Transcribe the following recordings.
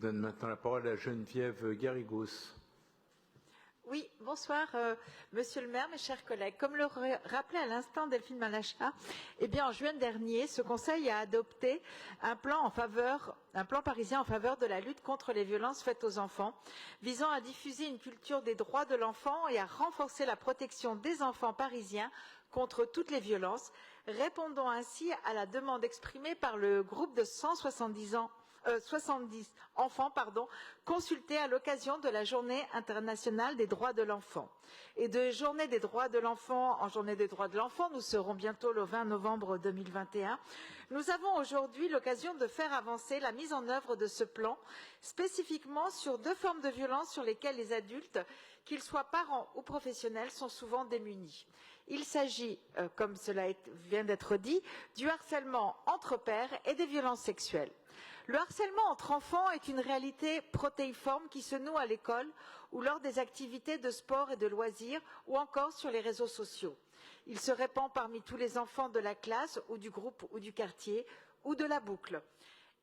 donne maintenant la parole à Geneviève Garrigos. Oui, bonsoir, Monsieur le maire, mes chers collègues. Comme le rappelait à l'instant Delphine Malacha, en juin dernier, ce Conseil a adopté un plan parisien en faveur de la lutte contre les violences faites aux enfants, visant à diffuser une culture des droits de l'enfant et à renforcer la protection des enfants parisiens contre toutes les violences, répondant ainsi à la demande exprimée par le groupe de 170 enfants consultés à l'occasion de la Journée internationale des droits de l'enfant. Et de Journée des droits de l'enfant en Journée des droits de l'enfant, nous serons bientôt le 20 novembre 2021, nous avons aujourd'hui l'occasion de faire avancer la mise en œuvre de ce plan, spécifiquement sur deux formes de violence sur lesquelles les adultes, qu'ils soient parents ou professionnels, sont souvent démunis. Il s'agit, comme cela vient d'être dit, du harcèlement entre pairs et des violences sexuelles. Le harcèlement entre enfants est une réalité protéiforme qui se noue à l'école ou lors des activités de sport et de loisirs ou encore sur les réseaux sociaux. Il se répand parmi tous les enfants de la classe ou du groupe ou du quartier ou de la boucle.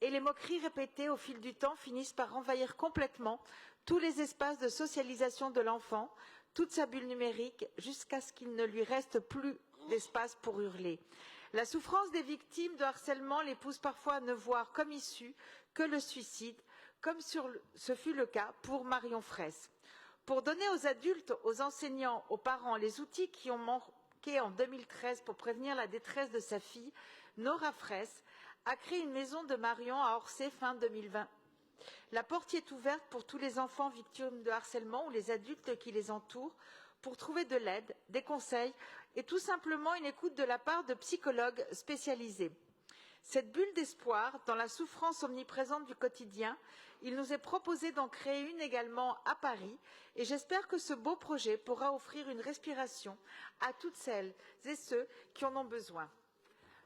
Et les moqueries répétées au fil du temps finissent par envahir complètement tous les espaces de socialisation de l'enfant, toute sa bulle numérique, jusqu'à ce qu'il ne lui reste plus d'espace pour hurler. La souffrance des victimes de harcèlement les pousse parfois à ne voir comme issue que le suicide, comme ce fut le cas pour Marion Fraisse. Pour donner aux adultes, aux enseignants, aux parents les outils qui ont manqué en 2013 pour prévenir la détresse de sa fille, Nora Fraisse a créé une maison de Marion à Orsay fin 2020. La porte y est ouverte pour tous les enfants victimes de harcèlement ou les adultes qui les entourent pour trouver de l'aide, des conseils et tout simplement une écoute de la part de psychologues spécialisés. Cette bulle d'espoir, dans la souffrance omniprésente du quotidien, il nous est proposé d'en créer une également à Paris et j'espère que ce beau projet pourra offrir une respiration à toutes celles et ceux qui en ont besoin.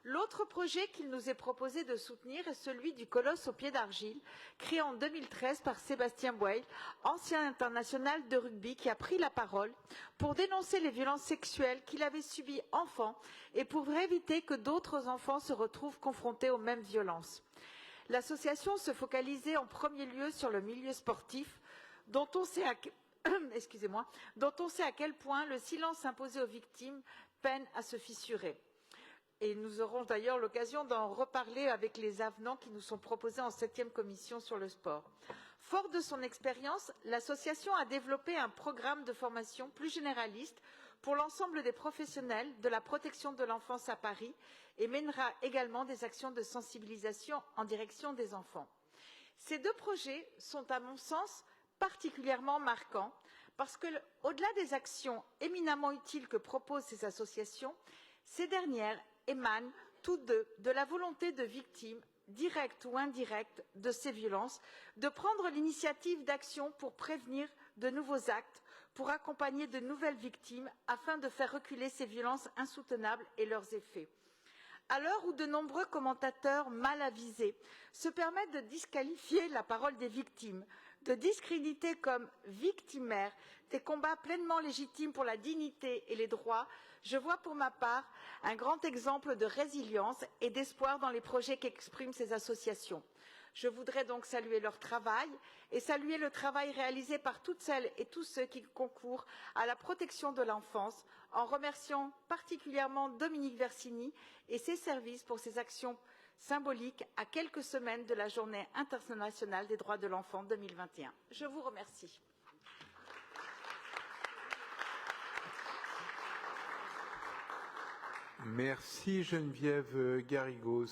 L'autre projet qu'il nous est proposé de soutenir est celui du Colosse aux pieds d'argile, créé en 2013 par Sébastien Boyle, ancien international de rugby qui a pris la parole pour dénoncer les violences sexuelles qu'il avait subies enfant et pour éviter que d'autres enfants se retrouvent confrontés aux mêmes violences. L'association se focalisait en premier lieu sur le milieu sportif, dont on sait à quel point le silence imposé aux victimes peine à se fissurer. Et nous aurons d'ailleurs l'occasion d'en reparler avec les avenants qui nous sont proposés en 7e commission sur le sport. Fort de son expérience, l'association a développé un programme de formation plus généraliste pour l'ensemble des professionnels de la protection de l'enfance à Paris et mènera également des actions de sensibilisation en direction des enfants. Ces deux projets sont, à mon sens, particulièrement marquants parce que, au-delà des actions éminemment utiles que proposent ces associations, ces dernières émanent toutes deux de la volonté de victimes, directes ou indirectes, de ces violences, de prendre l'initiative d'action pour prévenir de nouveaux actes, pour accompagner de nouvelles victimes, afin de faire reculer ces violences insoutenables et leurs effets. À l'heure où de nombreux commentateurs mal avisés se permettent de disqualifier la parole des victimes, de discréditer comme victimaires des combats pleinement légitimes pour la dignité et les droits, je vois pour ma part un grand exemple de résilience et d'espoir dans les projets qu'expriment ces associations. Je voudrais donc saluer leur travail et saluer le travail réalisé par toutes celles et tous ceux qui concourent à la protection de l'enfance, en remerciant particulièrement Dominique Versini et ses services pour ses actions symboliques à quelques semaines de la Journée internationale des droits de l'enfant 2021. Je vous remercie. Merci Geneviève Garrigos.